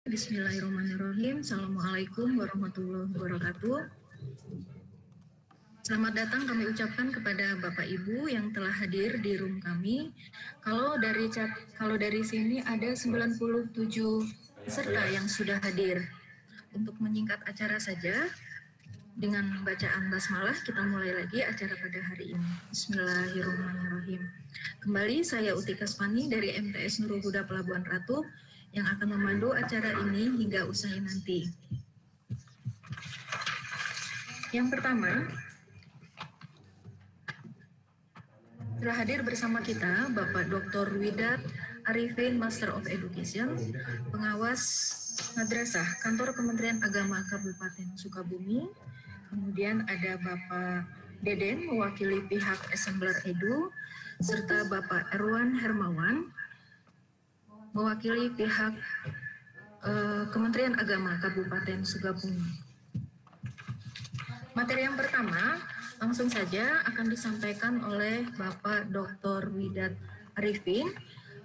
Bismillahirrahmanirrahim. Assalamualaikum warahmatullahi wabarakatuh. Selamat datang kami ucapkan kepada Bapak Ibu yang telah hadir di room kami. Kalau dari sini ada 97 peserta yang sudah hadir. Untuk menyingkat acara saja, dengan bacaan basmalah kita mulai lagi acara pada hari ini. Bismillahirrahmanirrahim. Kembali saya Uti Kasmani dari MTS Nurul Huda Pelabuhan Ratu yang akan memandu acara ini hingga usai nanti. Yang pertama, telah hadir bersama kita Bapak Dr. Widat Arifin, Master of Education, Pengawas Madrasah Kantor Kementerian Agama Kabupaten Sukabumi. Kemudian ada Bapak Deden mewakili pihak Assembler Edu, serta Bapak Erwan Hermawan mewakili pihak Kementerian Agama Kabupaten Sukabumi. Materi yang pertama langsung saja akan disampaikan oleh Bapak Dr. Widat Arifin.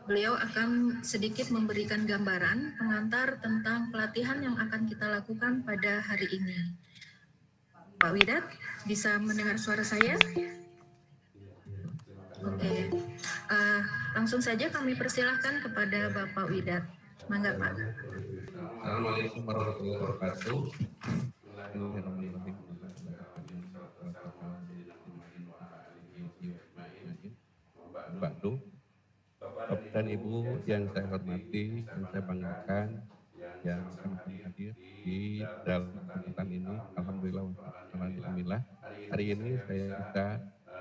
Beliau akan sedikit memberikan gambaran pengantar tentang pelatihan yang akan kita lakukan pada hari ini. Pak Widat, bisa mendengar suara saya? Oke, langsung saja kami persilahkan kepada Bapak Widat. Mangga Pak. Assalamualaikum warahmatullahi wabarakatuh. Bapak dan Ibu yang saya hormati, yang saya banggakan, yang akan hadir di dalam kesempatan ini, alhamdulillah. Hari ini saya bisa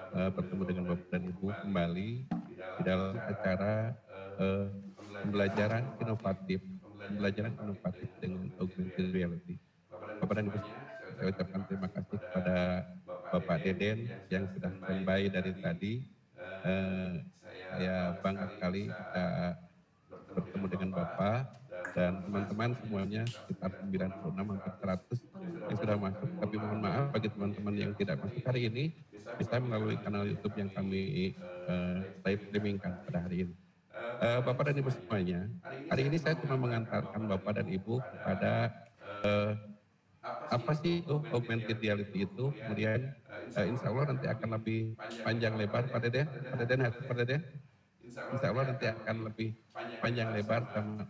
bertemu dengan Bapak dan Ibu kembali di dalam acara pembelajaran inovatif dengan augmented reality. Bapak dan Ibu, saya ucapkan terima kasih kepada Bapak Deden yang sudah standby dari tadi. Saya bangga sekali bisa bertemu dengan Bapak dan teman-teman semuanya, sekitar 96 hampir 100 yang sudah masuk. Tapi mohon maaf bagi teman-teman yang tidak masuk hari ini, bisa melalui kanal YouTube yang kami live streamingkan pada hari ini. Bapak dan Ibu semuanya, hari ini saya cuma mengantarkan Bapak dan Ibu kepada apa sih itu augmented reality itu, kemudian insya Allah nanti akan lebih panjang lebar, Pak Deden, insya Allah nanti akan lebih panjang lebar sama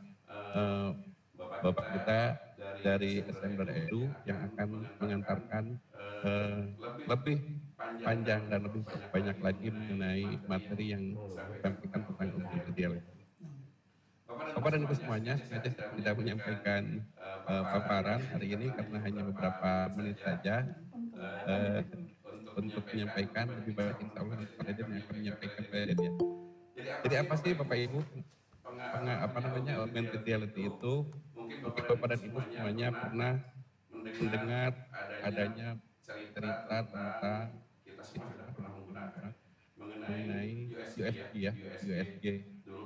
Bapak kita dari Assembler Edu yang akan mengantarkan lebih panjang dan lebih banyak lagi mengenai materi yang disampaikan tentang augmented reality. Bapak dan Ibu semuanya, sengaja saya tidak menyampaikan paparan hari ini karena hanya beberapa menit saja untuk menyampaikan. Lebih banyak insya Allah Pak Deden yang akan menyampaikan Pak Deden. Jadi apa sih Bapak Ibu augmented reality itu? Mungkin Bapak dan Ibu semuanya pernah mendengar adanya cerita tentang mengenai USG ya, USG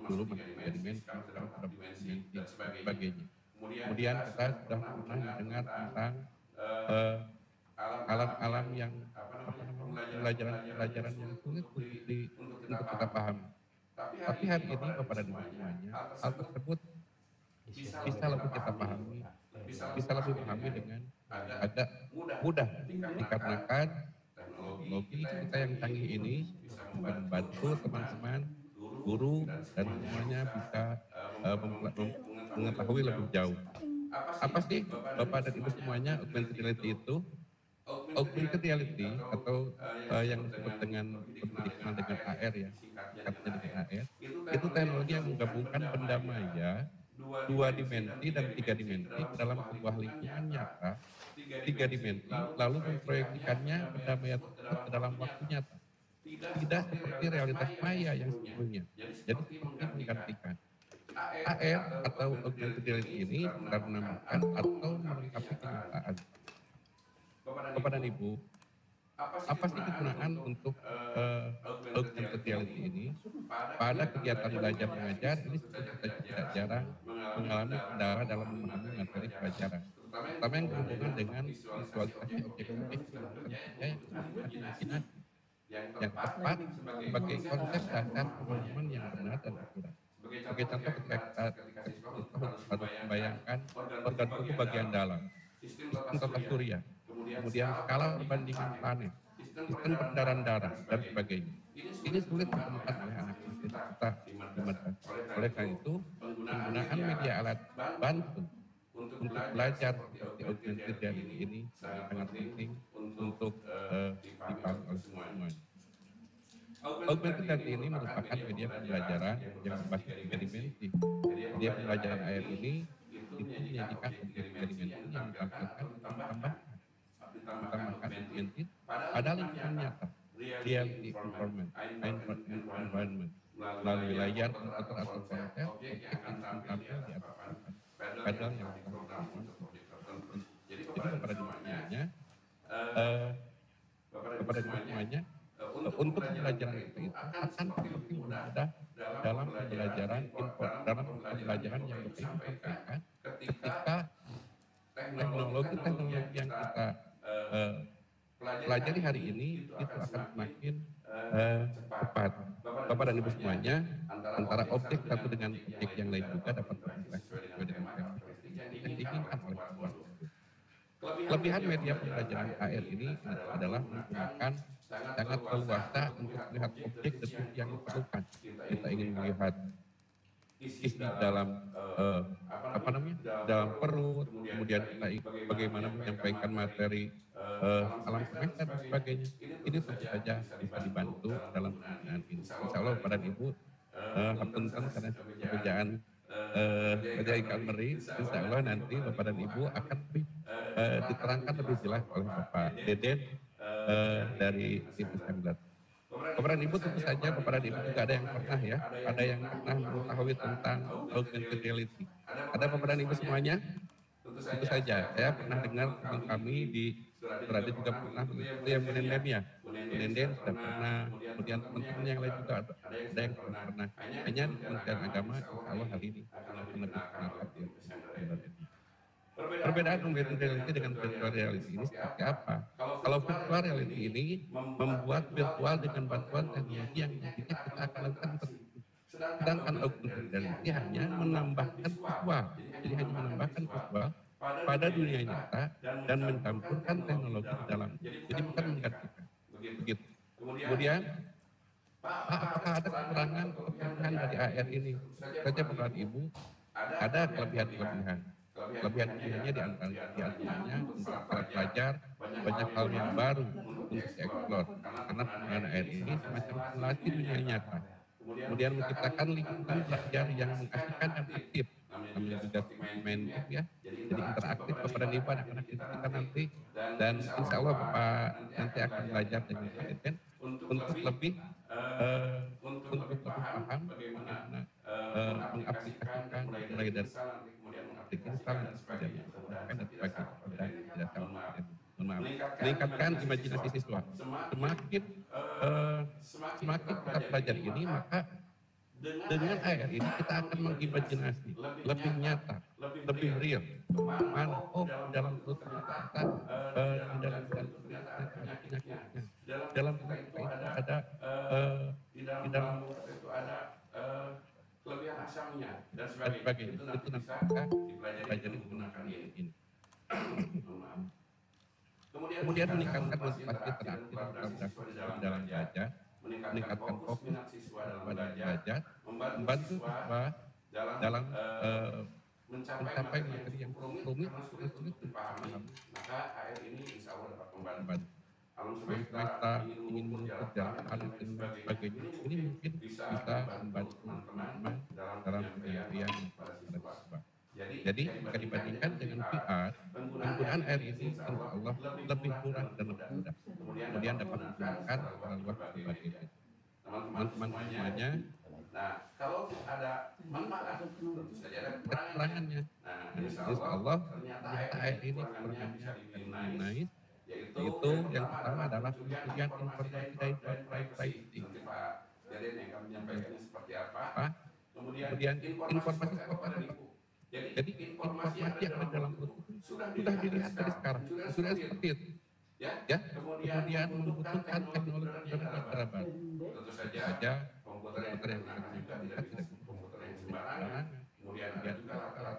dulu masih tiga dimensi, sekarang sudah dimensi dan sebagainya. Kemudian kita sudah pernah mendengar tentang alam-alam yang pelajaran yang sulit untuk kita pahami. Tapi hari ini Bapak dan Ibu semuanya, hal tersebut bisa lebih kita pahami, dengan agak mudah dikarenakan teknologi kita yang canggih ini membantu teman-teman, guru dan semuanya bisa mengetahui lebih jauh. Apa sih Bapak dan Ibu semuanya augmented reality itu? Augmented reality atau yang disebut dengan dikenal dengan AR ya, singkatnya dengan AR, itu teknologi yang menggabungkan benda maya 2 dimensi dan 3 dimensi ke dalam sebuah lingkungan nyata 3 dimensi, lalu memproyeksikannya benda maya tersebut ke dalam waktu nyata. Tidak seperti realitas maya yang sebelumnya. Jadi seperti menggantikan. AR atau augmented reality ini sekedar menambahkan atau melengkapi kenyataan. Bapak dan Ibu, apa sih kegunaan untuk augmented reality ini? Pada kegiatan belajar mengajar ini kita tidak jarang mengalami kendala dalam memahami materi pelajaran, terutama yang berhubungan dengan visualisasi objek-objek yang tentunya imajinasi yang tepat sebagai konsep dasar pemahaman yang benar dan akurat. Sebagai contoh ketika kita kasih contoh harus membayangkan organ tubuh bagian dalam, sistem tata surya, kemudian skala perbandingan planet, sistem peredaran darah, dan sebagainya. Ini sulit ditemukan oleh anak kita di madrasah. Oleh karena itu, penggunaan media alat bantu untuk belajar seperti augmented reality ini sangat penting untuk dipahami oleh semuanya. Augmented reality ini merupakan media pembelajaran yang berbasis tiga dimensi. Media pembelajaran AR ini itu menyajikan objek tiga dimensi yang ditampilkan ditambahkan augmented pada lingkungan nyata, reality environment, melalui layar komputer atau ponsel, objek akan tampil di atas pedal yang diprogram untuk objek tertentu. Jadi kepada semuanya, untuk pembelajaran itu akan seperti mudah dalam pembelajaran yang disampaikan ketika teknologi yang kita pelajari hari ini itu akan semakin cepat. Bapak dan Ibu semuanya, antara objek satu dengan objek yang lain juga dapat berinteraksi sesuai dengan karakteristik yang diinginkan oleh sebuah objek. Kelebihan media pembelajaran AR ini adalah menggunakan sangat leluasa untuk melihat objek detik yang diperlukan. Kita ingin melihat isi dalam dalam perut, kemudian kita bagaimana menyampaikan materi alam semesta dan sebagainya. Ini tentu saja bisa dibantu dalam penggunaan ini. Insya Allah Bapak dan Ibu, hapunten karena pekerjaan kerja ikan meri, insya Allah nanti Bapak dan Ibu akan diterangkan lebih jelas oleh Bapak Deden dari tim Assembler. Bapak dan Ibu tentu saja Bapak dan Ibu juga ada yang pernah mengetahui tentang augmented reality. Ada Bapak dan Ibu semuanya? Tentu saja, saya pernah dengar teman kami di Surade juga pernah mengikuti yang Munenden sudah pernah, kemudian teman-teman yang lain juga ada yang pernah. Hanya di Kementerian Agama, insya Allah hari ini akan lebih mengangkat ya. Perbedaan augmented reality dengan virtual reality ini seperti apa? Kalau virtual reality ini membuat virtual dengan bantuan teknologi yang nantinya kita akan lakukan tertentu. Sedangkan augmented reality hanya menambahkan visual, jadi hanya menambahkan visual pada dunia nyata dan mencampurkan teknologi di dalam. Jadi bukan menggantikan. Begitu. Kemudian, apakah ada kekurangan atau kelebihan dari AR ini? Saja Bapak Ibu, ada kelebihan-kelebihan. Kelebihan-kelebihannya di antaranya untuk para pelajar banyak hal yang baru untuk dieksplor karena penggunaan AR ini semacam melatih dunia nyata. Kemudian menciptakan lingkungan belajar yang mengasihkan dan aktif. Namanya juga main ya, jadi interaktif kepada Ibu anak-anak kita nanti, dan insya Allah Bapak nanti akan belajar dengan Pak Deden untuk lebih paham bagaimana mengaplikasikan mulai dari install dan sebagainya dan meningkatkan imajinasi siswa. Semakin kita pelajari ini, maka dengan AR ini kita akan mengimajinasi lebih nyata, lebih real. Mana dalam perut kita dalam itu ada di dalam itu ada kelebihan asamnya dan sebagainya. Itu nanti bisa dipelajari menggunakan ini. Kemudian meningkatkan motivasi interaktif di dalam belajar, meningkatkan fokus pada belajar, membantu siswa dalam mencapai materi yang rumit sulit dipahami. Maka AR ini insya Allah dapat membantu. Alam semesta ingin menuntut jalan alim dan sebagainya, ini mungkin bisa membantu teman-teman dalam penyampaian pada siswa. Jadi jika dibandingkan dengan VR, penggunaan AR ini insya Allah lebih murah dan lebih mudah. Kemudian dapat digunakan secara luas berbagai. Teman-teman semuanya, nah kalau ada manfaat tentu saja ada kekurangannya. Nah insya Allah ternyata AR ini kekurangannya diminimais, yaitu yang pertama adalah pengujian informasi dari privacy. Pak Deden yang akan menyampaikannya seperti apa. Kemudian informasi seperti apa. Jadi informasi yang ada dalam perut sudah dilihat dari sekarang, sudah seperti itu. Ya, kemudian membutuhkan teknologi yang terbaru. Tentu saja komputer yang kita tidak komputer yang sembarangan. Kemudian ada juga alat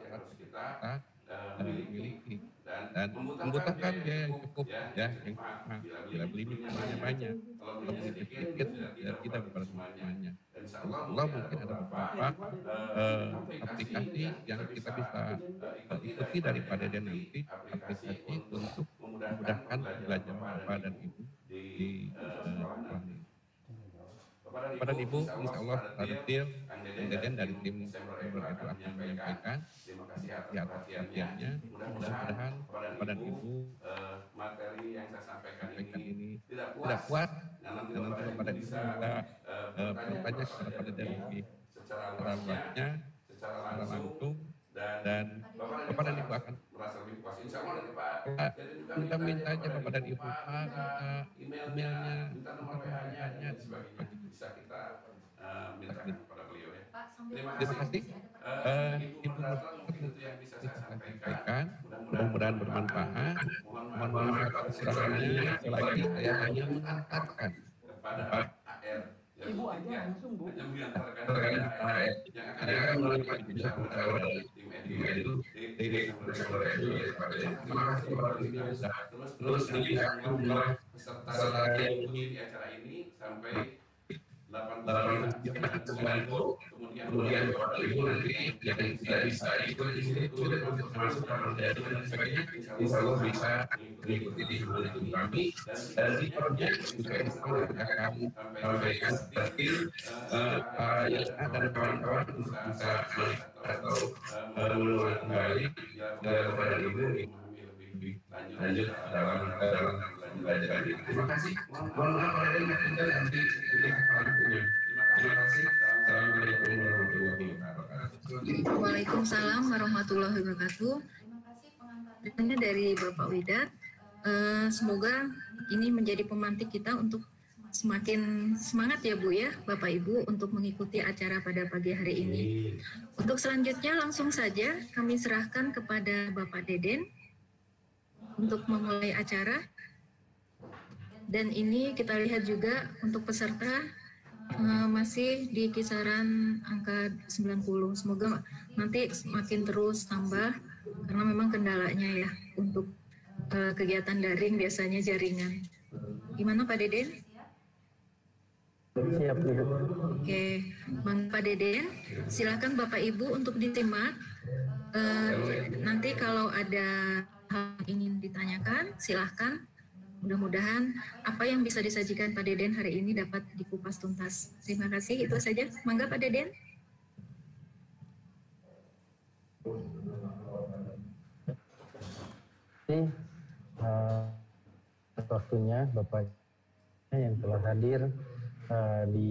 membutuhkan biaya yang cukup ya, yang mahal. Bila beli minimalnya banyak, kalau beli sedikit ya tidak beban semuanya. Insya Allah mungkin ada beberapa aplikasi yang kita bisa ikuti daripada dia nanti, aplikasi untuk memudahkan pembelajaran Bapak dan Ibu di sekolah ini. Bapak dan Ibu, insya Allah secara detail, Kang Deden dari tim Desember Edu akan menyampaikan. Terima kasih atas perhatiannya. Mudah-mudahan Bapak dan Ibu materi yang saya sampaikan ini tidak puas, dan nanti Bapak dan Ibu bisa bertanya kepada Bapak Deden lebih secara luasnya, secara langsung, dan Bapak dan Ibu akan merasa lebih puas. Insya Allah nanti Pak, minta aja Bapak dan Ibu, Pak, emailnya, minta nomor WA-nya, dan sebagainya. Bisa kita minta kepada beliau ya. Terima kasih. Ibu mungkin itu yang bisa saya sampaikan. Mudah-mudahan bermanfaat. Mohon maaf atas kekurangannya. Selagi saya hanya mengantarkan kepada AR. Ibu aja langsung Bu. Hanya mengantarkan AR yang akan melalui bisa dari tim Edu di Desember Edu. Terima kasih Bapak ini sudah terus menjumlah peserta yang di acara ini sampai 89, kemudian Bapak Ibu nanti yang tidak bisa ikut di sini turut masuk dan sebagainya, insya Allah bisa mengikuti di bulan kami, dan di project juga akan sampaikan nanti yang ada kawan-kawan untuk bisa melihat atau mengulang kembali kepada Ibu lebih lanjut dalam belajar ini. Terima kasih. Mohon maaf ada yang nanti terima kasih. Assalamualaikum warahmatullahi wabarakatuh. Waalaikumsalam warahmatullahi wabarakatuh. Terima dari Bapak Widat. Semoga ini menjadi pemantik kita untuk semakin semangat ya Bu ya, Bapak Ibu, untuk mengikuti acara pada pagi hari ini. Untuk selanjutnya langsung saja kami serahkan kepada Bapak Deden untuk memulai acara. Dan ini kita lihat juga untuk peserta masih di kisaran angka 90. Semoga nanti semakin terus tambah karena memang kendalanya ya untuk kegiatan daring biasanya jaringan. Gimana Pak Deden? Siap. Oke, Bang Pak Deden, silakan Bapak Ibu untuk disimak. Nanti kalau ada hal yang ingin ditanyakan, silahkan. Mudah-mudahan apa yang bisa disajikan Pak Deden hari ini dapat dikupas tuntas. Terima kasih, itu saja. Mangga Pak Deden. Waktunya Bapak yang telah hadir di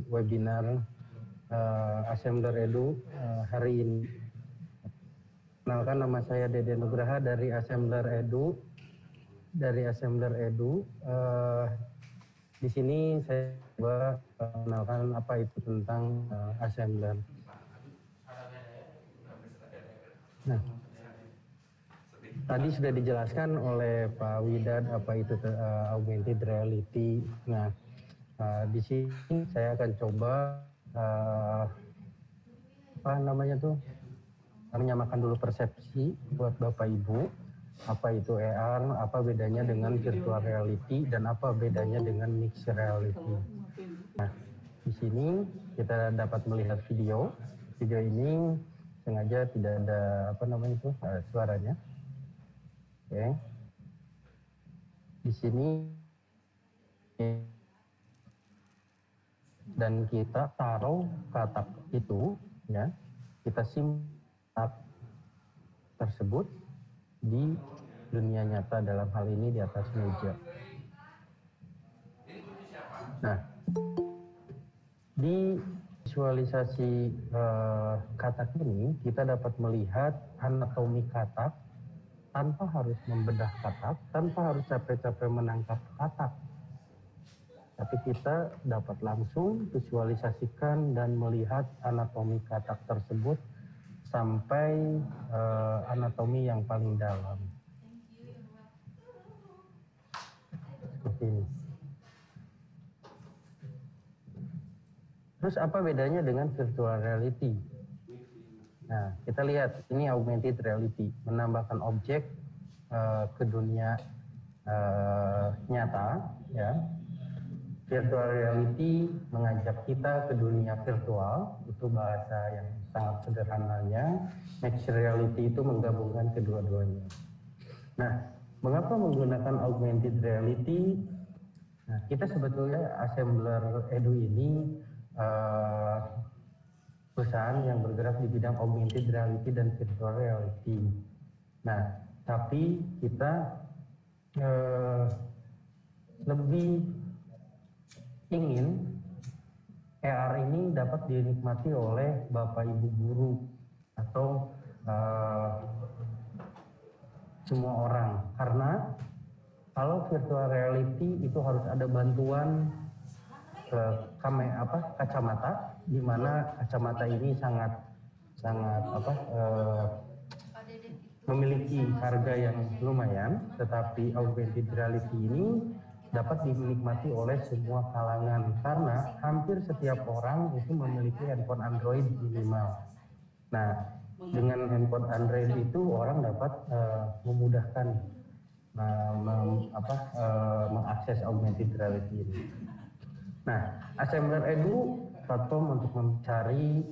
webinar Assembler Edu hari ini. Kenalkan, nama saya Deden Nugraha dari Assembler Edu. Di sini saya coba mengenalkan apa itu tentang Assembler. Nah, tadi sudah dijelaskan oleh Pak Widat apa itu augmented reality. Nah, di sini saya akan coba menyamakan dulu persepsi buat Bapak Ibu. Apa itu AR, apa bedanya dengan virtual reality, dan apa bedanya dengan mixed reality. Nah, di sini kita dapat melihat video. Video ini sengaja tidak ada suaranya. Oke. Di sini dan kita taruh katak itu, ya, kita simpan tersebut di dunia nyata, dalam hal ini di atas meja. Nah, di visualisasi katak ini kita dapat melihat anatomi katak tanpa harus membedah katak, tanpa harus capek-capek menangkap katak. Tapi kita dapat langsung visualisasikan dan melihat anatomi katak tersebut sampai anatomi yang paling dalam. Seperti ini. Terus apa bedanya dengan virtual reality? Nah, kita lihat ini augmented reality, menambahkan objek ke dunia nyata, ya. Virtual reality mengajak kita ke dunia virtual, itu bahasa yang sangat sederhananya. Mixed reality itu menggabungkan kedua-duanya. Nah, mengapa menggunakan augmented reality? Nah, kita sebetulnya Assembler Edu ini perusahaan yang bergerak di bidang augmented reality dan virtual reality. Nah, tapi kita lebih ingin AR ini dapat dinikmati oleh Bapak Ibu guru atau semua orang, karena kalau virtual reality itu harus ada bantuan kacamata, di mana kacamata ini sangat memiliki harga yang lumayan, tetapi augmented reality ini dapat dinikmati oleh semua kalangan karena hampir setiap orang itu memiliki handphone Android minimal. Nah, dengan handphone Android itu orang dapat memudahkan mengakses augmented reality ini. Nah, Assembler Edu platform untuk mencari,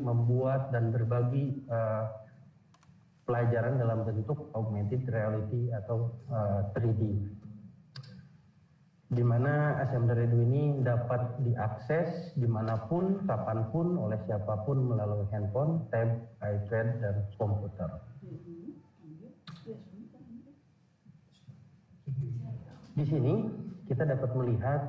membuat dan berbagi pelajaran dalam bentuk augmented reality atau 3D, di mana Assembler Edu ini dapat diakses dimanapun, kapanpun, oleh siapapun melalui handphone, tab, iPad, dan komputer. Di sini kita dapat melihat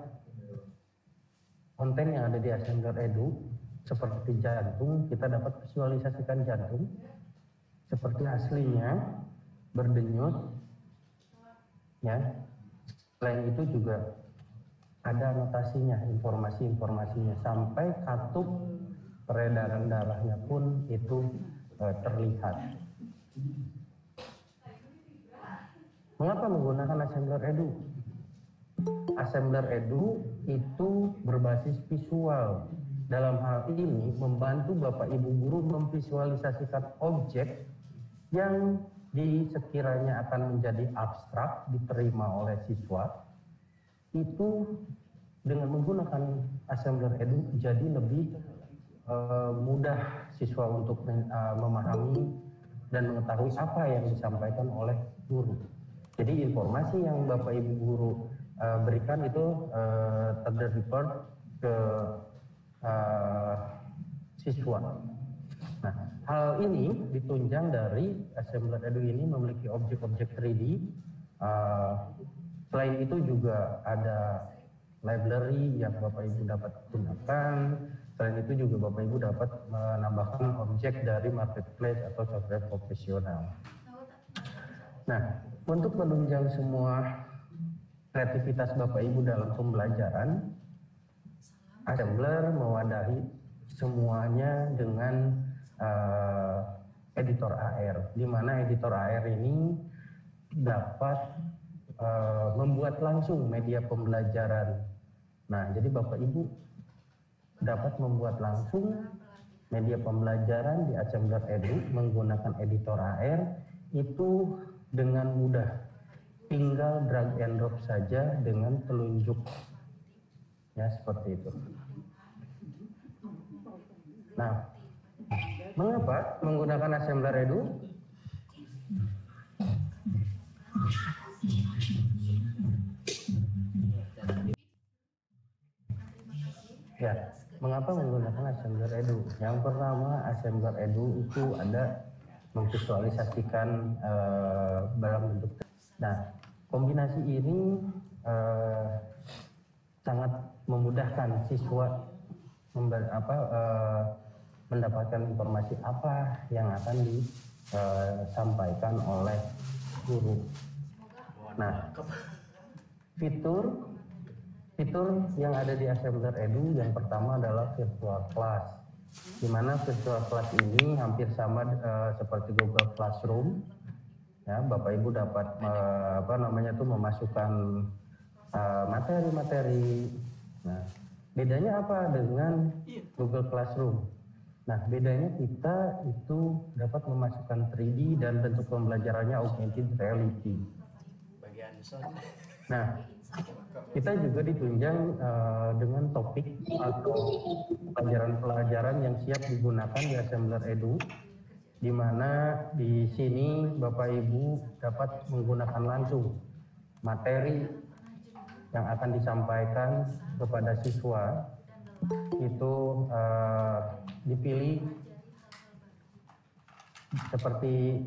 konten yang ada di Assembler Edu seperti jantung. Kita dapat visualisasikan jantung seperti aslinya, berdenyut, ya. Selain itu juga ada anotasinya, informasi-informasinya, sampai katup peredaran darahnya pun itu terlihat. Mengapa menggunakan Assembler Edu? Assembler Edu itu berbasis visual. Dalam hal ini membantu Bapak Ibu guru memvisualisasikan objek yang sekiranya akan menjadi abstrak diterima oleh siswa, itu dengan menggunakan Assembler Edu jadi lebih mudah siswa untuk memahami dan mengetahui apa yang disampaikan oleh guru. Jadi informasi yang Bapak Ibu guru berikan itu terdeliver ke siswa. Nah, hal ini ditunjang dari Assembler Edu ini memiliki objek-objek 3D. Selain itu juga ada library yang Bapak Ibu dapat gunakan. Selain itu juga Bapak Ibu dapat menambahkan objek dari marketplace atau software profesional. Nah, untuk menunjang semua kreativitas Bapak Ibu dalam pembelajaran, Assembler mewadahi semuanya dengan editor AR, di mana editor AR ini dapat membuat langsung media pembelajaran. Nah, jadi Bapak Ibu dapat membuat langsung media pembelajaran di Assembler Edu menggunakan editor AR itu dengan mudah. Tinggal drag and drop saja dengan telunjuk. Ya, seperti itu. Nah, mengapa menggunakan Assembler Edu? Ya, mengapa menggunakan Assembler Edu? Yang pertama, Assembler Edu itu ada memvisualisasikan dalam bentuk. Nah, kombinasi ini sangat memudahkan siswa mendapatkan informasi apa yang akan disampaikan oleh guru. Nah, fitur yang ada di Assembler Edu yang pertama adalah virtual class, di mana virtual class ini hampir sama seperti Google Classroom. Ya, Bapak Ibu dapat memasukkan materi-materi. Nah, bedanya apa dengan Google Classroom? Nah, bedanya kita itu dapat memasukkan 3D dan bentuk pembelajarannya augmented reality. Nah, kita juga ditunjang dengan topik atau pelajaran-pelajaran yang siap digunakan di Assembler Edu, di mana di sini Bapak Ibu dapat menggunakan langsung materi yang akan disampaikan kepada siswa itu dipilih seperti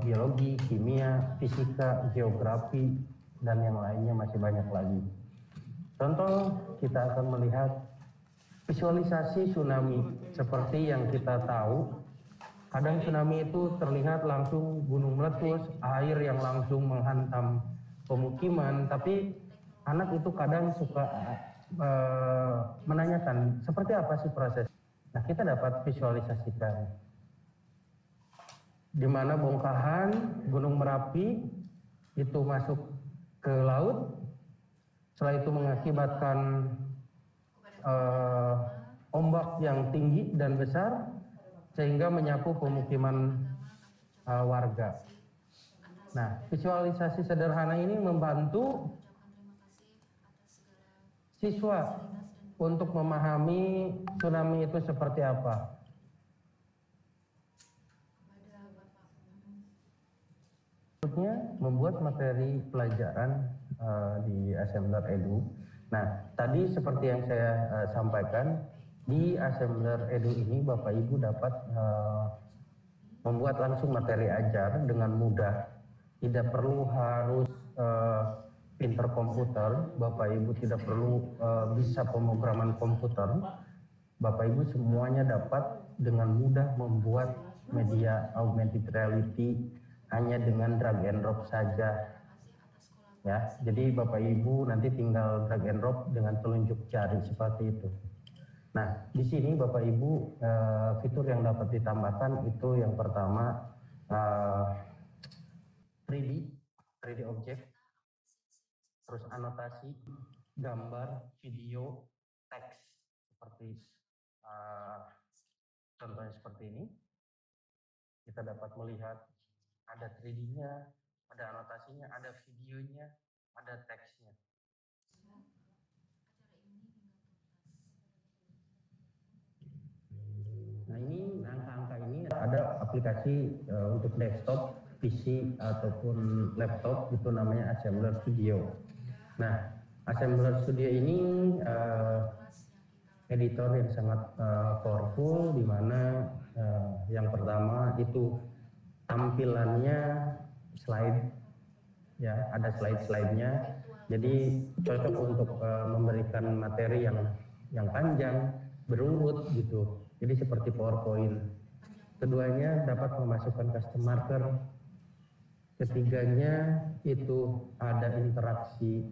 biologi, kimia, fisika, geografi, dan yang lainnya masih banyak lagi. Contoh, kita akan melihat visualisasi tsunami. Seperti yang kita tahu, kadang tsunami itu terlihat langsung gunung meletus, air yang langsung menghantam pemukiman, tapi anak itu kadang suka menanyakan, seperti apa sih proses? Nah, kita dapat visualisasikan di mana bongkahan Gunung Merapi itu masuk ke laut, setelah itu mengakibatkan ombak yang tinggi dan besar sehingga menyapu pemukiman warga. Nah, visualisasi sederhana ini membantu siswa untuk memahami tsunami itu seperti apa. Berikutnya, membuat materi pelajaran di Assembler Edu. Nah, tadi seperti yang saya sampaikan, di Assembler Edu ini Bapak Ibu dapat membuat langsung materi ajar dengan mudah. Tidak perlu harus pinter komputer, Bapak Ibu tidak perlu bisa pemrograman komputer. Bapak Ibu semuanya dapat dengan mudah membuat media augmented reality hanya dengan drag and drop saja. Ya, jadi Bapak Ibu nanti tinggal drag and drop dengan telunjuk jari seperti itu. Nah, di sini Bapak Ibu fitur yang dapat ditambahkan itu yang pertama 3D object, terus anotasi, gambar, video, teks seperti contohnya seperti ini. Kita dapat melihat ada 3D-nya, ada anotasinya, ada videonya, ada teksnya. Nah, ini angka-angka ini ada aplikasi untuk desktop, PC ataupun laptop, itu namanya Assembler Studio. Nah, Assembler Studio ini editor yang sangat powerful, di mana yang pertama itu tampilannya slide, ya ada slide-slide-nya, jadi cocok untuk memberikan materi yang panjang, berurut gitu, jadi seperti PowerPoint. Keduanya dapat memasukkan custom marker. Ketiganya itu ada interaksi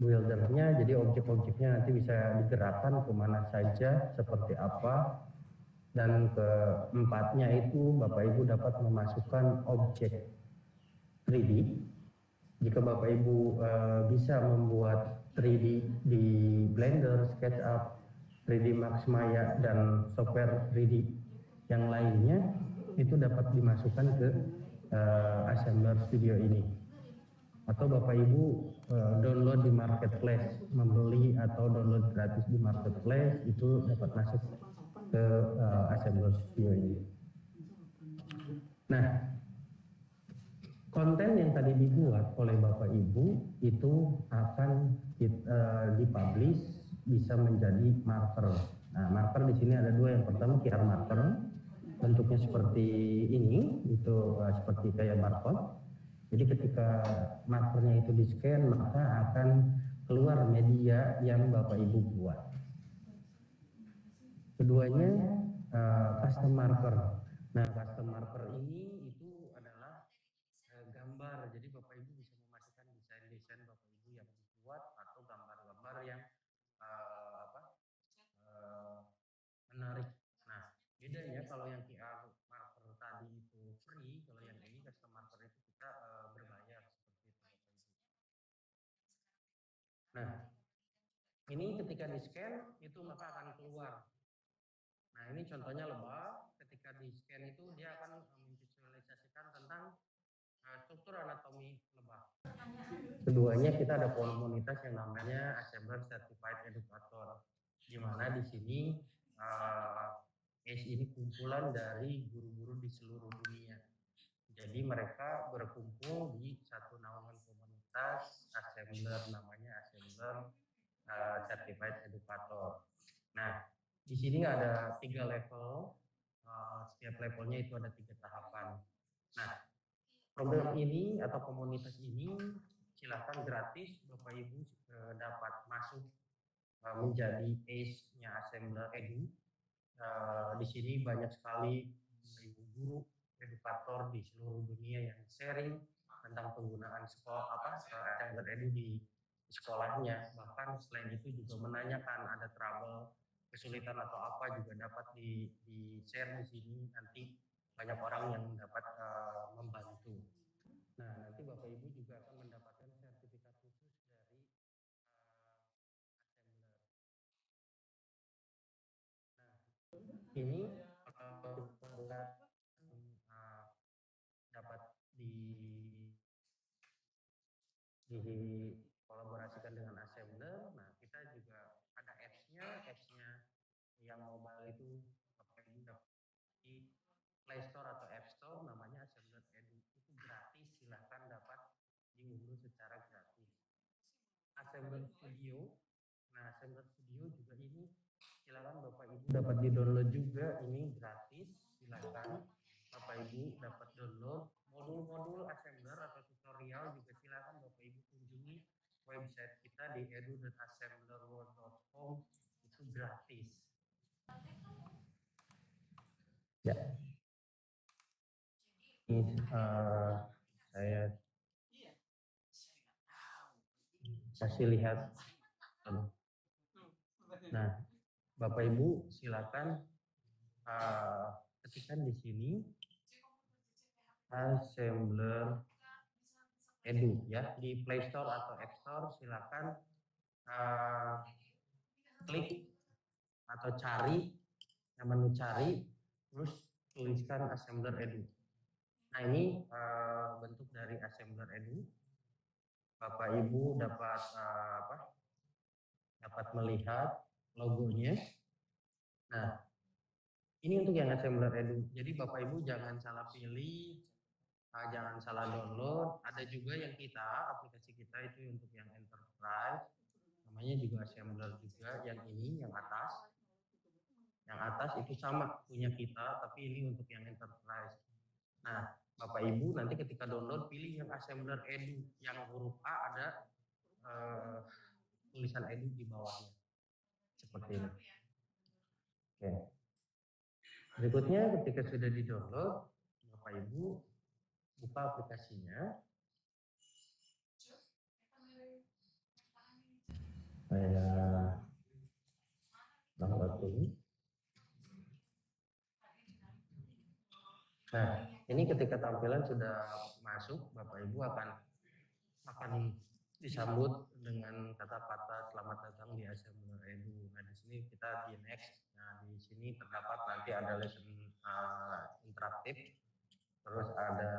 buildernya, jadi objek-objeknya nanti bisa digerakkan kemana saja, seperti apa. Dan keempatnya itu Bapak Ibu dapat memasukkan objek 3D. Jika Bapak Ibu bisa membuat 3D di Blender, SketchUp, 3D Max Maya, dan software 3D yang lainnya, itu dapat dimasukkan ke Assembler Studio ini. Atau Bapak Ibu download di marketplace, membeli atau download gratis di marketplace, itu dapat masuk ke Assembler Studio ini. Nah, konten yang tadi dibuat oleh Bapak Ibu itu akan dipublish, bisa menjadi marker. Nah, marker di sini ada dua. Yang pertama QR marker, bentuknya seperti ini, itu seperti kayak barcode. Jadi ketika markernya itu di-scan, maka akan keluar media yang Bapak Ibu buat. Keduanya custom marker. Nah, custom marker ini itu adalah gambar. Jadi Bapak Ibu bisa memasukkan desain-desain Bapak Ibu yang dibuat atau gambar-gambar yang menarik. Nah, bedanya kalau yang QR marker tadi itu free, kalau yang ini custom marker itu kita berbayar seperti itu. Nah, ini ketika di-scan itu maka akan keluar Nah, ini contohnya lebah. Ketika di scan itu dia akan memvisualisasikan tentang struktur anatomi lebah. Keduanya kita ada komunitas yang namanya Assembler Certified Educator, di mana di sini ACE ini kumpulan dari guru-guru di seluruh dunia. Jadi mereka berkumpul di satu naungan komunitas Assembler, namanya Assembler Certified Educator. Nah, di sini ada 3 level, setiap levelnya itu ada 3 tahapan. Nah, program ini atau komunitas ini silakan gratis Bapak Ibu dapat masuk menjadi ACE-nya Assembler Edu. Di sini banyak sekali ibu guru edukator di seluruh dunia yang sharing tentang penggunaan Assembler Edu di sekolahnya. Bahkan selain itu juga menanyakan ada trouble, kesulitan atau apa juga dapat di share di sini. Nanti banyak orang yang dapat membantu. Nah, nanti Bapak Ibu juga akan mendapatkan sertifikat khusus dari Assembler. Nah, ini dapat dikolaborasikan dengan Assembler. Nah, kita juga ada apps-nya yang mobile itu Bapak Ibu dapat di Play Store atau App Store, namanya Assembler Edu. Itu gratis, silahkan dapat diunduh secara gratis. Assembler Studio, nah Assembler Studio juga ini silahkan Bapak Ibu dapat di-download juga, ini gratis, silahkan Bapak Ibu dapat download modul-modul Assembler atau tutorial juga silahkan Bapak Ibu kunjungi website kita di edu.assemblerworld.com, itu gratis. Ya. Saya kasih lihat. Nah, Bapak Ibu silakan ketikkan di sini Assembler Edu ya, di Play Store atau App Store silakan klik atau cari menu cari, terus tuliskan Assembler Edu. Nah, ini bentuk dari Assembler Edu. Bapak Ibu dapat dapat melihat logonya. Nah, ini untuk yang Assembler Edu. Jadi Bapak Ibu jangan salah pilih, jangan salah download. Ada juga yang aplikasi kita itu untuk yang enterprise, namanya juga Assembler juga. Yang ini, yang atas. Yang atas itu sama punya kita, tapi ini untuk yang enterprise. Nah, Bapak Ibu nanti ketika download pilih yang Assembler Edu, yang huruf A ada tulisan Edu di bawahnya. Seperti ini. Oke. Berikutnya ketika sudah di-download, Bapak Ibu buka aplikasinya. Saya download dulu. Nah, ini ketika tampilan sudah masuk, Bapak Ibu akan disambut dengan kata-kata selamat datang di Assembler Edu. Nah, di sini kita di next. Nah, di sini terdapat nanti ada lesson interaktif, terus ada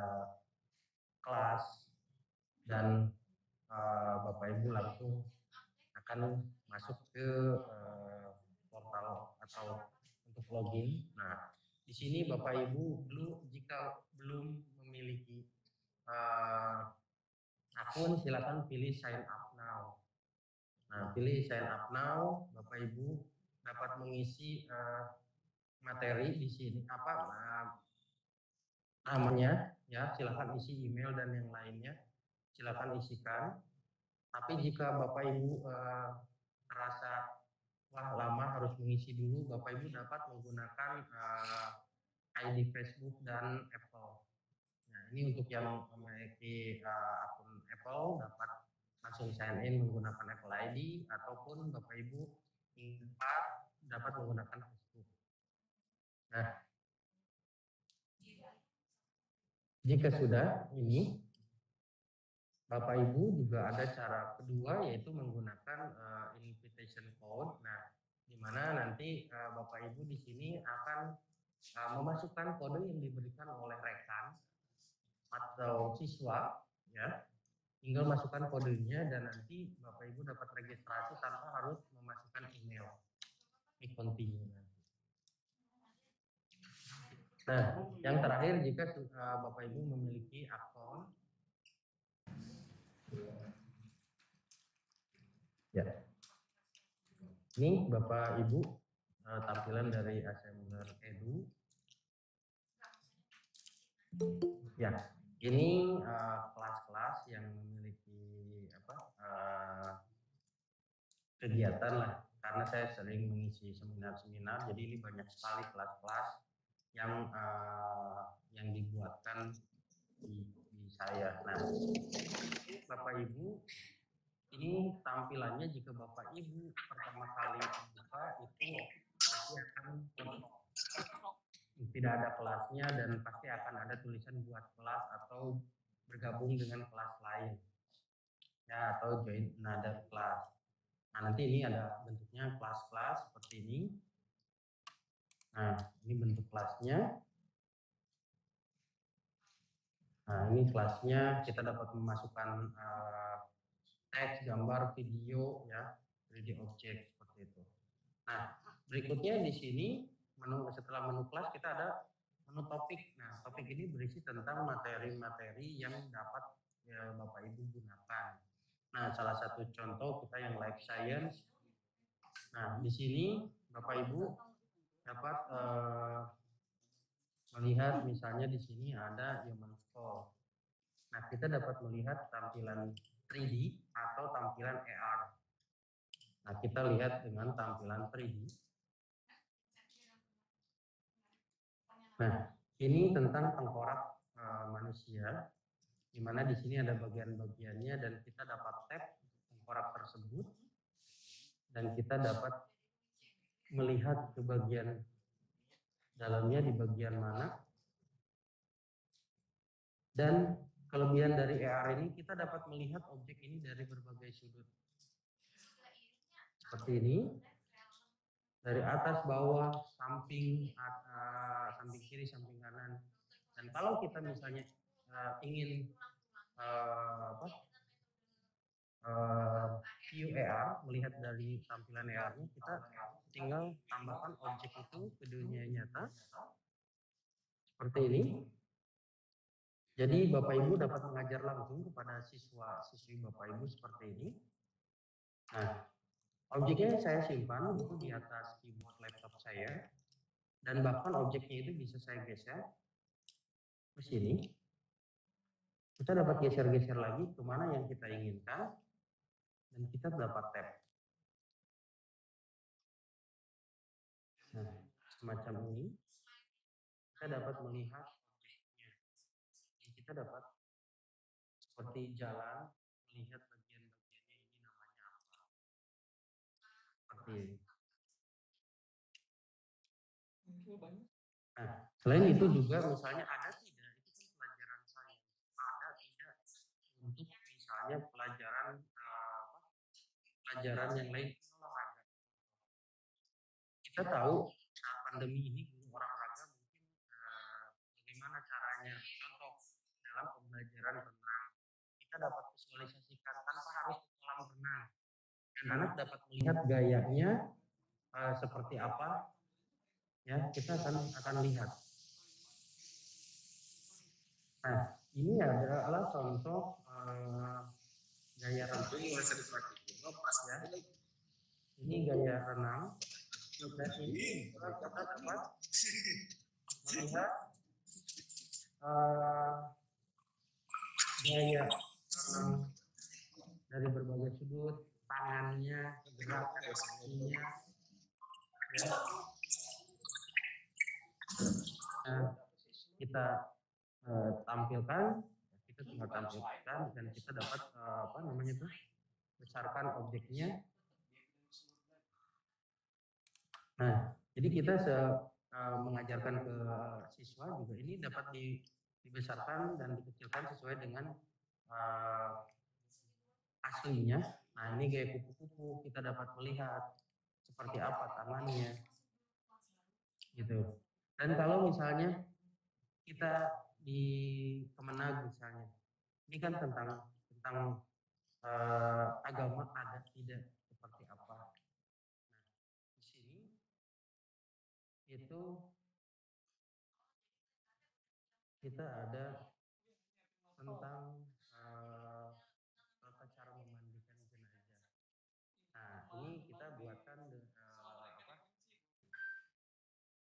kelas, dan Bapak Ibu langsung akan masuk ke portal atau untuk login. Nah, di sini Bapak Ibu jika belum memiliki akun, silakan pilih sign up now. Nah, pilih sign up now, Bapak Ibu dapat mengisi materi di sini namanya ya, silakan isi email dan yang lainnya, silakan isikan. Tapi jika Bapak Ibu terasa wah lama harus mengisi dulu, Bapak Ibu dapat menggunakan ID Facebook dan Apple. Nah, ini untuk yang memiliki akun Apple dapat langsung sign in menggunakan Apple ID, ataupun Bapak Ibu dapat menggunakan Facebook. Nah, jika sudah ini, Bapak Ibu juga ada cara kedua, yaitu menggunakan invitation code. Nah, di mana nanti Bapak Ibu di sini akan memasukkan kode yang diberikan oleh rekan atau siswa, ya, tinggal masukkan kodenya dan nanti Bapak Ibu dapat registrasi tanpa harus memasukkan email. Ini continue nanti. Nah, yang terakhir jika Bapak Ibu memiliki akun, ya, ini Bapak Ibu tampilan dari Assembler Edu. Ya, ini kelas-kelas yang memiliki kegiatan lah, karena saya sering mengisi seminar-seminar, jadi ini banyak sekali kelas-kelas yang dibuatkan di saya. Nah, Bapak Ibu, ini tampilannya jika Bapak Ibu pertama kali buka itu pasti akan tidak ada kelasnya dan pasti akan ada tulisan buat kelas atau bergabung dengan kelas lain, ya, atau join another class. Nah, nanti ini ada bentuknya kelas-kelas seperti ini. Nah, ini bentuk kelasnya. Nah, ini kelasnya kita dapat memasukkan teks, gambar, video, ya, 3D object seperti itu. Nah, berikutnya di sini setelah menu kelas kita ada menu topik. Nah, topik ini berisi tentang materi-materi yang dapat Bapak Ibu gunakan. Nah, salah satu contoh kita yang life science. Nah, di sini Bapak Ibu dapat melihat misalnya di sini ada human skull. Nah, kita dapat melihat tampilan 3D atau tampilan AR. Nah, kita lihat dengan tampilan 3D. Nah, ini tentang tengkorak manusia, di mana di sini ada bagian-bagiannya dan kita dapat tap tengkorak tersebut dan kita dapat melihat ke bagian dalamnya di bagian mana. Dan kelebihan dari AR ini kita dapat melihat objek ini dari berbagai sudut. Seperti ini. Dari atas, bawah, samping, samping kiri, samping kanan. Dan kalau kita misalnya ingin view AR, melihat dari tampilan AR-nya, kita tinggal tambahkan objek itu ke dunia nyata. Seperti ini. Jadi Bapak Ibu dapat mengajar langsung kepada siswa-siswi Bapak Ibu seperti ini. Nah, objeknya saya simpan itu di atas keyboard laptop saya, dan bahkan objeknya itu bisa saya geser ke sini. Kita dapat geser-geser lagi kemana yang kita inginkan, dan kita dapat tap. Nah, semacam ini kita dapat melihat objeknya. Kita dapat seperti jalan, melihat bagian-bagiannya ini namanya apa. Seperti ini. Nah, selain itu juga misalnya ada tidak, itu kan pelajaran saya, ada tidak untuk misalnya pelajaran yang lain olahraga. Kita tahu saat pandemi ini guru olahraga mungkin bagaimana caranya. Contoh dalam pembelajaran renang, kita dapat visualisasikan tanpa harus ke kolam renang, dan anak dapat melihat gayanya seperti apa. Ya, kita akan lihat. Nah, ini adalah contoh gaya renang. Ya. Ini gaya renang. Dan ini kita dapat melihat gaya renang dari berbagai sudut, tangannya, gerakan kakinya. Ya. Nah, kita tampilkan, kita tinggal tampilkan dan kita dapat besarkan objeknya. Nah, jadi kita mengajarkan ke siswa juga ini dapat dibesarkan dan dikecilkan sesuai dengan aslinya. Nah, ini kayak kupu-kupu kita dapat melihat seperti apa tangannya gitu. Dan kalau misalnya kita di Kemenag misalnya, ini kan tentang agama ada tidak seperti apa. Nah, di sini itu kita ada tentang tata cara memandikan jenazah. Nah, ini kita buatkan apa?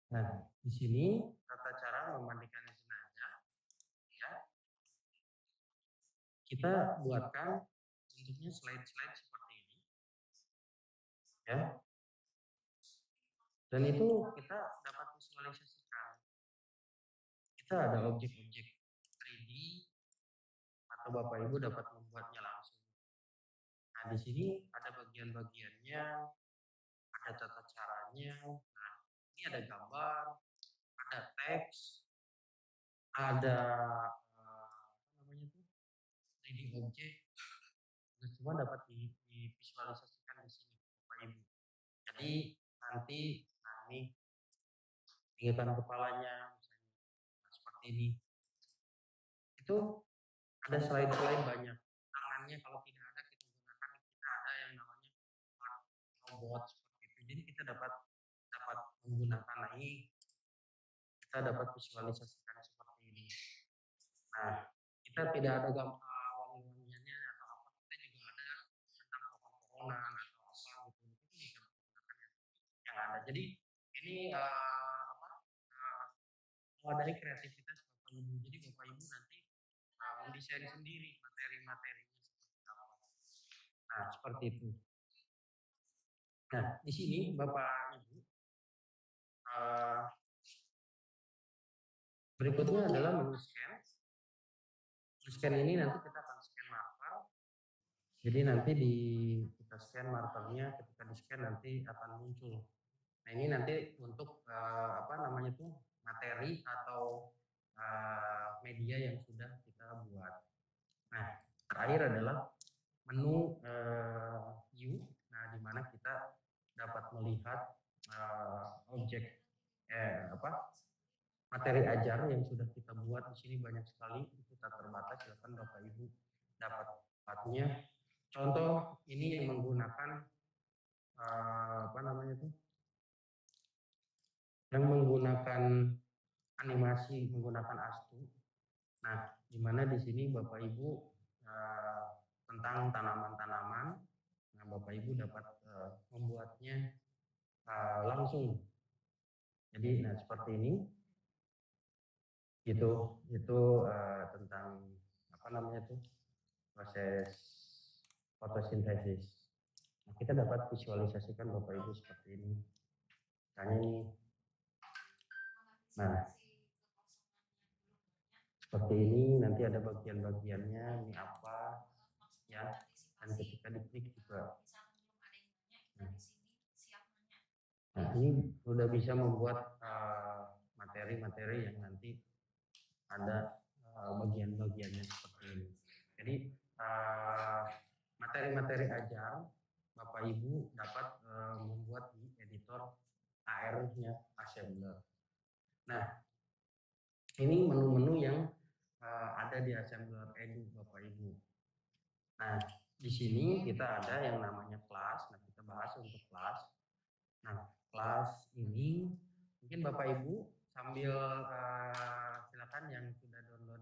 Nah, di sini tata cara memandikan jenazah ya. Kita buatkan bentuknya slide-slide seperti ini. Ya. Dan itu kita dapat visualisasikan. Kita ada objek-objek 3D atau Bapak Ibu dapat membuatnya langsung. Nah, di sini ada bagian-bagiannya, ada tata caranya. Nah, ini ada gambar, ada teks, ada apa namanya itu 3D objek. Itu semua dapat divisualisasikan di sini, Bapak Ibu. Jadi nanti ini tinggikan kepalanya, misalnya seperti ini. Itu ada slide-slide banyak. Tangannya kalau tidak ada kita gunakan, kita ada yang namanya robot seperti itu. Jadi kita dapat menggunakan ini, kita dapat visualisasikan seperti ini. Nah, kita tidak ada gambar wangi-wangiannya atau apa, kita juga ada tentang pohon-pohonan atau apa gitu. Itu bisa menggunakan yang ada. Jadi ini dari kreativitas Bapak Ibu. Jadi Bapak Ibu nanti mendesain sendiri materi-materinya seperti apa. Nah, seperti itu. Nah, di sini Bapak Ibu berikutnya adalah menu scan. Menu scan ini nanti kita akan scan marker. Jadi nanti kita scan markernya, ketika di scan nanti akan muncul. Nah, ini nanti untuk apa namanya itu materi atau media yang sudah kita buat. Nah, terakhir adalah menu view. Nah, di mana kita dapat melihat objek materi ajar yang sudah kita buat di sini banyak sekali, itu tak terbatas. Silakan Bapak Ibu dapat tempatnya. Contoh ini yang menggunakan apa namanya itu? Yang menggunakan animasi menggunakan ASTU. Nah, di mana di sini Bapak Ibu tentang tanaman-tanaman. Nah, Bapak Ibu dapat membuatnya langsung. Jadi, nah seperti ini. Itu tentang apa namanya itu proses fotosintesis. Nah, kita dapat visualisasikan Bapak Ibu seperti ini. Misalnya ini. Nah, seperti ini nanti ada bagian-bagiannya, ini apa ya, dan ketika diklik juga. Nah, ini sudah bisa membuat materi-materi yang nanti ada bagian-bagiannya seperti ini. Jadi materi-materi ajar Bapak Ibu dapat membuat di editor AR-nya Assembler. Nah, ini menu-menu yang ada di Assembler Edu Bapak Ibu. Nah, di sini kita ada yang namanya kelas. Nah, kita bahas untuk kelas. Nah, kelas ini mungkin Bapak Ibu sambil silakan yang sudah download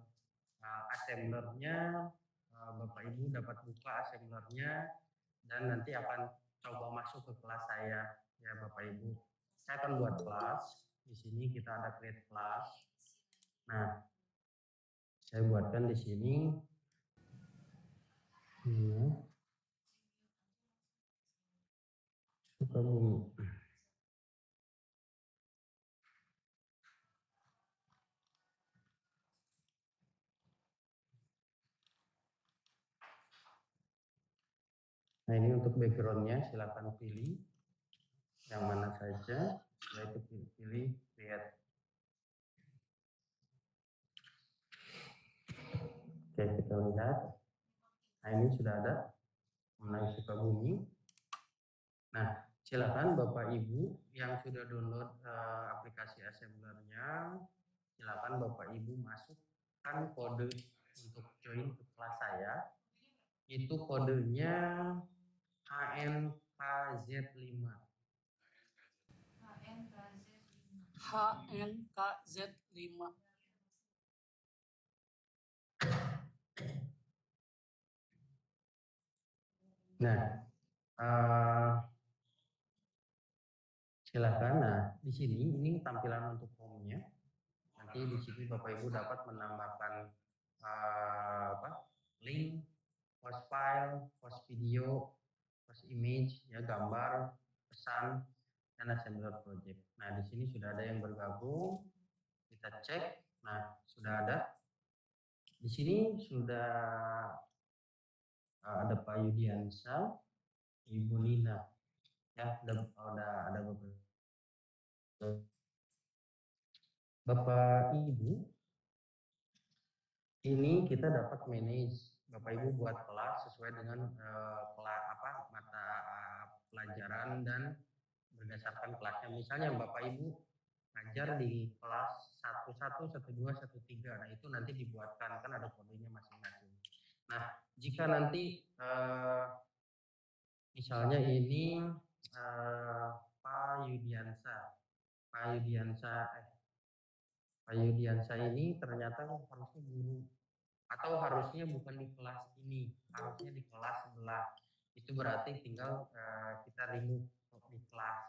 Assemblernya, Bapak Ibu dapat buka Assemblernya dan nanti akan coba masuk ke kelas saya ya Bapak Ibu. Saya akan buat kelas. Di sini kita ada create kelas. Nah, saya buatkan di sini. Sukabumi. Nah, ini untuk backgroundnya silakan pilih yang mana saja. Setelah itu pilih create. Oke, kita lihat. Nah, ini sudah ada mengenai Sukabumi. Nah, Silakan Bapak Ibu yang sudah download aplikasi Assembler-nya, silakan Bapak Ibu masukkan kode untuk join ke kelas saya. Itu kodenya HNKZ5. HNKZ5. Nah, silakan. Nah, di sini ini tampilan untuk home-nya. Nanti di sini Bapak Ibu dapat menambahkan link, post file, post video, post image, ya gambar, pesan, dan assembler project. Nah, di sini sudah ada yang bergabung. Kita cek. Nah, sudah ada. Di sini sudah ada Pak Yudiansa, Ibu Nina. Ya, ada Bapak Ibu, ini kita dapat manage Bapak Ibu buat kelas sesuai dengan mata pelajaran dan berdasarkan kelasnya. Misalnya Bapak Ibu ngajar di kelas 11, 12, 13. Nah, itu nanti dibuatkan, kan ada kodenya masing-masing. Nah, jika nanti misalnya ini Pak Yudiansa ini ternyata harusnya guru, atau harusnya bukan di kelas ini, harusnya di kelas sebelah. Itu berarti tinggal kita remove di kelas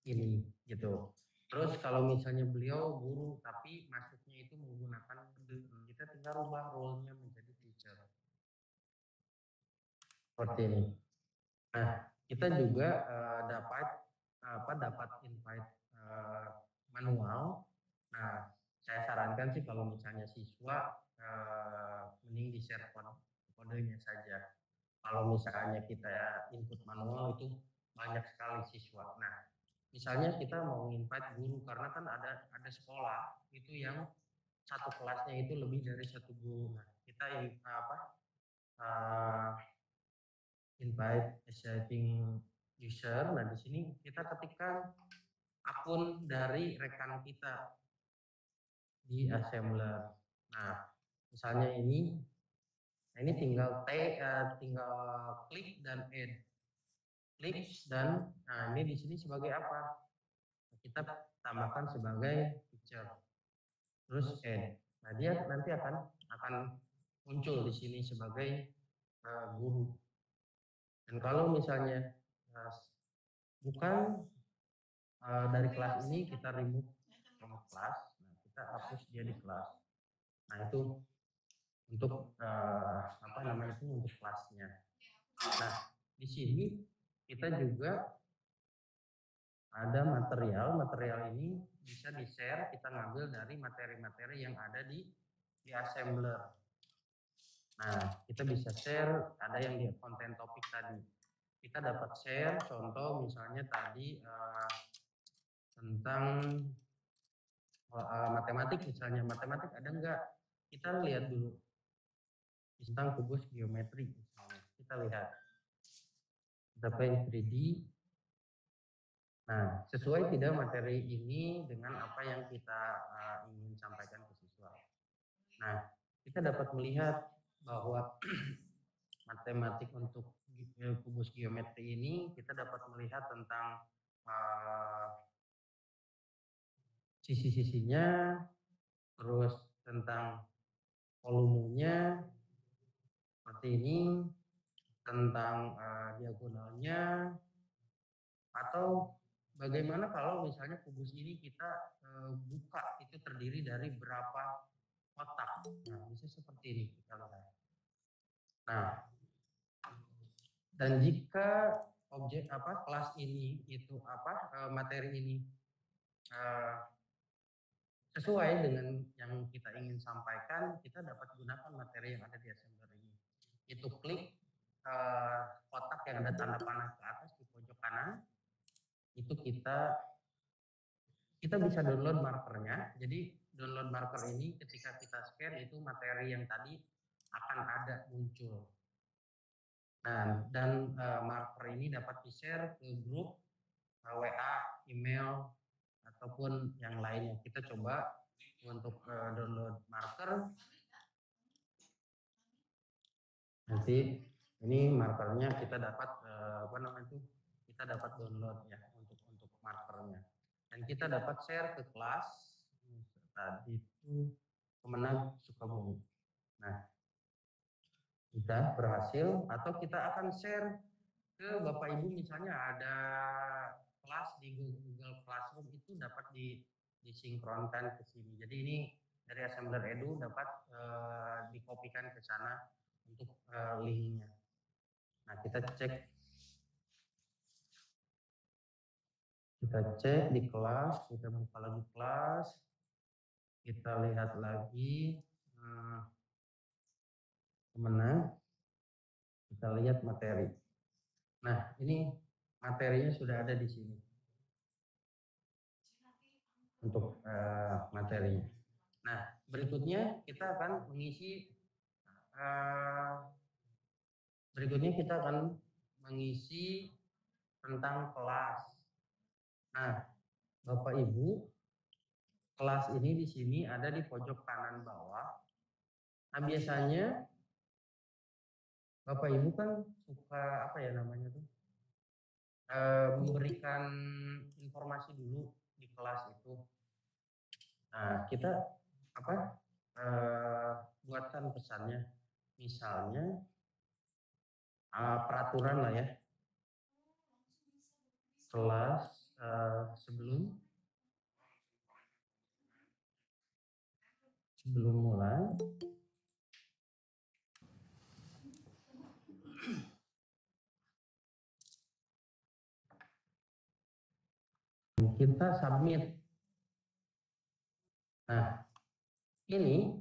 ini gitu. Terus kalau misalnya beliau guru tapi masuknya itu menggunakan kode, kita tinggal rubah role-nya menjadi teacher. Seperti ini. Nah, kita juga dapat invite manual. Nah, saya sarankan sih kalau misalnya siswa mending di share kodenya saja. Kalau misalnya kita input manual itu banyak sekali siswa. Nah, misalnya kita mau invite guru, karena kan ada sekolah itu yang satu kelasnya itu lebih dari satu guru. Nah, kita invite accepting user. Nah, di sini kita ketikkan akun dari rekan kita di assembler. Nah, misalnya ini tinggal klik dan add. Klik dan nah ini di sini sebagai apa? Kita tambahkan sebagai teacher. Terus add. Nah, dia nanti akan muncul di sini sebagai guru. Dan kalau misalnya bukan dari kelas ini, kita remove from kelas. Nah, kita hapus dia di kelas. Nah, itu untuk untuk kelasnya. Nah, di sini kita juga ada material ini bisa di share, kita ngambil dari materi-materi yang ada di assembler. Nah, kita bisa share, ada yang di konten topik tadi. Kita dapat share, contoh misalnya tadi tentang matematik misalnya. Matematik ada enggak? Kita lihat dulu. Tentang kubus geometri misalnya. Kita lihat. Kita paint 3D. Nah, sesuai tidak materi ini dengan apa yang kita ingin sampaikan ke siswa. Nah, kita dapat melihat bahwa matematik untuk kubus geometri ini kita dapat melihat tentang sisi-sisinya, terus tentang volumenya seperti ini, tentang diagonalnya, atau bagaimana kalau misalnya kubus ini kita buka, itu terdiri dari berapa kotak. Nah, bisa seperti ini kita lihat. Nah, dan jika objek kelas ini itu materi ini sesuai dengan yang kita ingin sampaikan, kita dapat gunakan materi yang ada di assembler ini. Itu klik kotak yang ada tanda panah ke atas di pojok kanan, itu kita bisa download markernya. Jadi download marker ini ketika kita scan itu materi yang tadi akan ada muncul. Nah, dan marker ini dapat di-share ke grup WA, email, ataupun yang lainnya. Kita coba untuk download marker. Nanti ini markernya kita dapat kita dapat download ya untuk markernya. Dan kita dapat share ke kelas. Tadi itu Kemenag Sukabumi. Nah, kita berhasil atau kita akan share ke Bapak Ibu, misalnya ada kelas di Google Classroom itu dapat disinkronkan ke sini. Jadi ini dari Assembler Edu dapat dikopikan ke sana untuk linknya. Nah, kita cek di kelas, kita buka lagi kelas, kita lihat lagi Kemenag, kita lihat materi. Nah, ini materinya sudah ada di sini untuk materinya. Nah, berikutnya kita akan mengisi tentang kelas. Nah, Bapak Ibu, kelas ini di sini ada di pojok kanan bawah. Nah, biasanya Bapak Ibu kan suka memberikan informasi dulu di kelas itu. Nah, kita buatkan pesannya, misalnya peraturan lah ya, kelas sebelum mulai kita submit. Nah, ini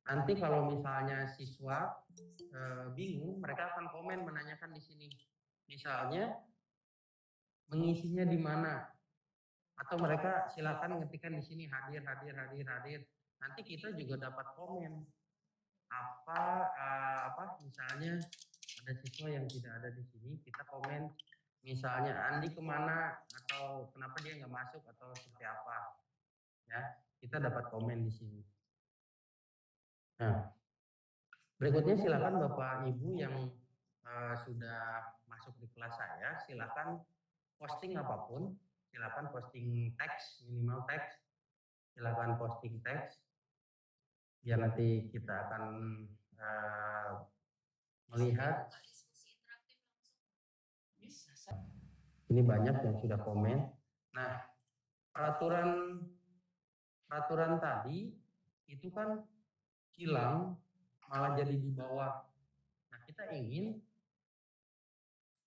nanti kalau misalnya siswa bingung, mereka akan komen menanyakan di sini. Misalnya mengisinya di mana? Atau mereka silakan ngetikkan di sini hadir. Nanti kita juga dapat komen misalnya ada siswa yang tidak ada di sini, kita komen misalnya Andi kemana atau kenapa dia nggak masuk atau seperti apa ya, kita dapat komen di sini. Nah, berikutnya silakan Bapak Ibu yang sudah masuk di kelas saya, silakan posting apapun, silakan posting teks, minimal teks, silakan posting teks, biar nanti kita akan melihat. Ini banyak yang sudah komen. Nah, peraturan tadi itu kan hilang, malah jadi di bawah. Nah, kita ingin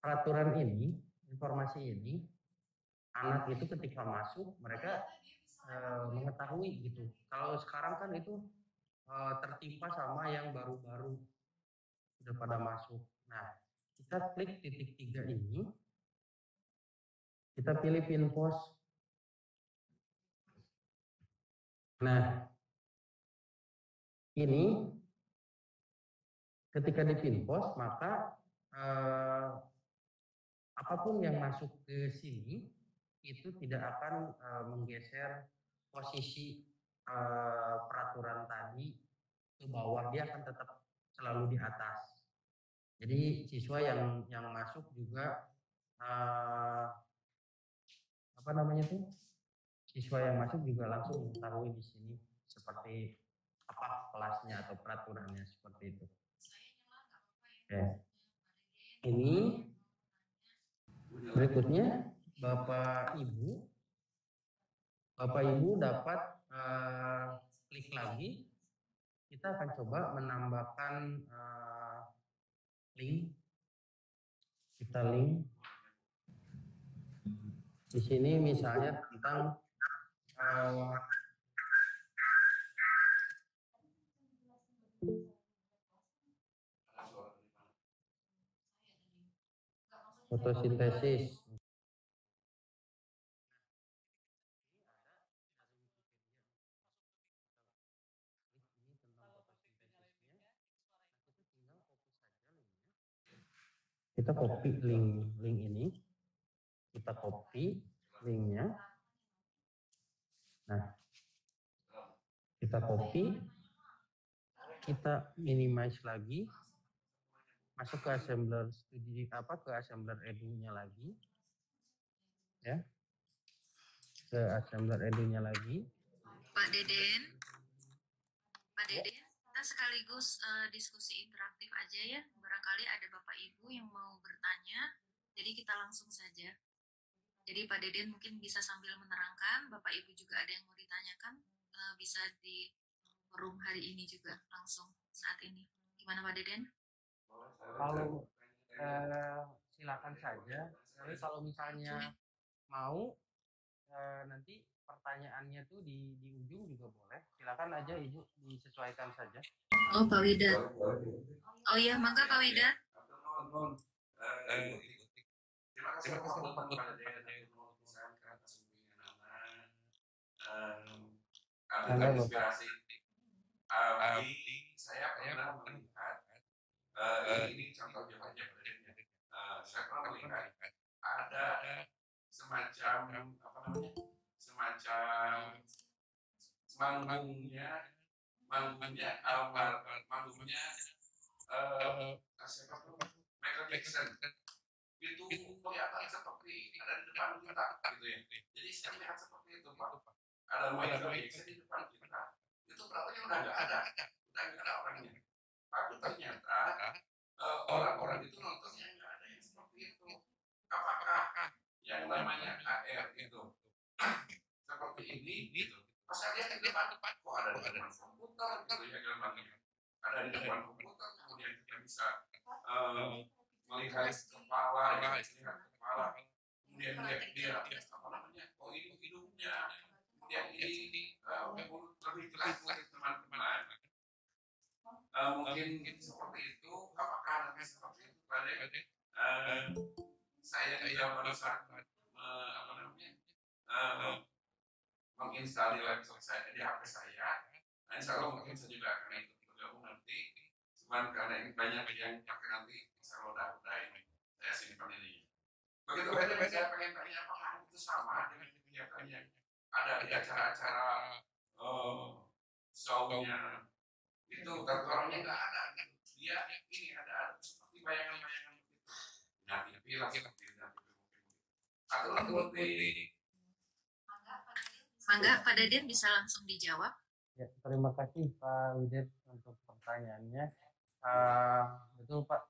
peraturan ini, informasi ini, anak itu ketika masuk mereka mengetahui gitu. Kalau sekarang kan itu tertimpa sama yang baru-baru sudah pada masuk. Nah, kita klik titik 3 ini, kita pilih pin post. Nah, ini ketika di pin post maka apapun yang masuk ke sini itu tidak akan menggeser posisi peraturan tadi ke bawah, dia akan tetap selalu di atas. Jadi siswa yang masuk juga siswa yang masuk juga langsung mengetahui di sini seperti apa kelasnya atau peraturannya seperti itu. Oke. Ini berikutnya Bapak Ibu dapat klik lagi. Kita akan coba menambahkan link. Kita link di sini misalnya tentang fotosintesis. kita copy link ini, kita copy linknya. Nah, kita copy, kita minimize lagi, masuk ke assembler studi ke assembler edu-nya lagi, ya, ke assembler edu-nya lagi. Pak Deden, kita sekaligus diskusi interaktif aja ya. Barangkali ada Bapak Ibu yang mau bertanya, jadi kita langsung saja. Jadi Pak Deden mungkin bisa sambil menerangkan, Bapak Ibu juga ada yang mau ditanyakan, bisa di forum hari ini juga langsung saat ini. Gimana Pak Deden? Kalau silakan saja. Tapi kalau misalnya mau nanti pertanyaannya tuh di ujung juga boleh. Silakan aja Ibu disesuaikan saja. Oh Pak Widat. Oh iya, mangga Pak Widat. Terima kasih teman-teman pada ada inspirasi. Saya pernah melihat ini contohnya banyak. Saya pernah melihat ada semacam manggungnya Michael Jackson itu kelihatan seperti ada di depan kita gitu ya. Jadi saya melihat seperti itu Pak. Ada Michael Jackson di depan kita. Itu berarti udah nggak ada orangnya. Tapi ternyata orang-orang itu nontonnya nggak ada yang seperti itu. Apakah yang namanya AR itu seperti ini gitu? Pas saya lihat di depan kok ada di depan komputer gitu ya gambarnya. Ada di depan komputer kemudian kita bisa melihat kepala, kemudian melihat dia oh ini hidungnya, kemudian ini lebih jelas teman-teman. Mungkin seperti itu. Apakah nanti seperti itu pada saya juga berusaha menginstalasi laptop saya di HP saya. Insya Allah mungkin saya juga akan ikut bergabung nanti. Cuman karena ini banyak yang pakai nanti, insya Allah udah ini saya simpan ini. Begitu saja saya pengen tanya apakah itu sama dengan kegiatan yang ada di acara-acara show-nya itu, tapi orangnya nggak ada. Dia ini ada seperti bayangan-bayangan begitu. Nah, TV lah seperti itu. Atau di Mangga Pak Deden bisa langsung dijawab. Ya, terima kasih Pak Widat untuk pertanyaannya. Betul Pak,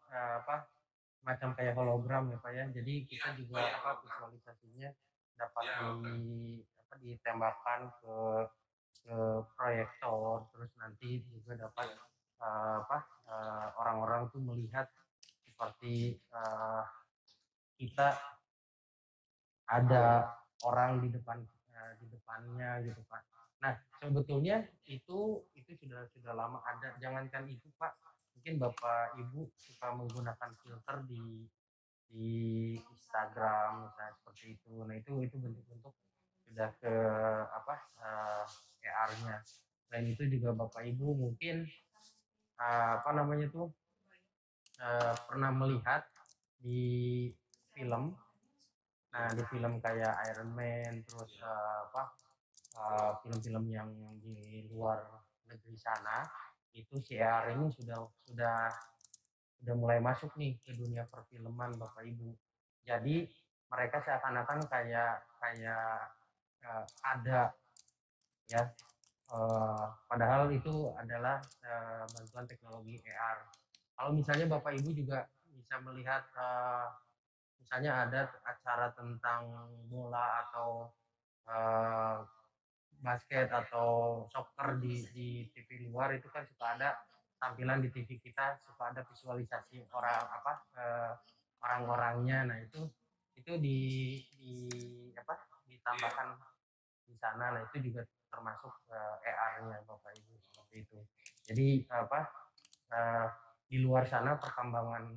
macam kayak hologram ya Pak ya. Jadi kita juga visualisasinya dapat ditembakkan ke proyektor, terus nanti juga dapat orang-orang tuh melihat seperti kita ada orang di depannya gitu Pak. Nah sebetulnya itu sudah lama ada. Jangankan itu Pak, mungkin Bapak Ibu suka menggunakan filter di Instagram misalnya seperti itu. Nah itu bentuk-bentuk sudah ke AR-nya. Selain itu juga Bapak Ibu mungkin pernah melihat di film. Nah di film kayak Iron Man, terus film-film yang di luar negeri sana, itu si AR ini sudah mulai masuk nih ke dunia perfilman Bapak Ibu. Jadi mereka seakan-akan kayak ada ya, padahal itu adalah bantuan teknologi AR. Kalau misalnya Bapak Ibu juga bisa melihat misalnya ada acara tentang bola atau basket atau soccer di TV luar, itu kan suka ada tampilan di TV kita, suka ada visualisasi orang-orangnya. Nah itu ditambahkan di sana. Nah itu juga termasuk AR-nya Bapak Ibu seperti itu. Jadi di luar sana perkembangan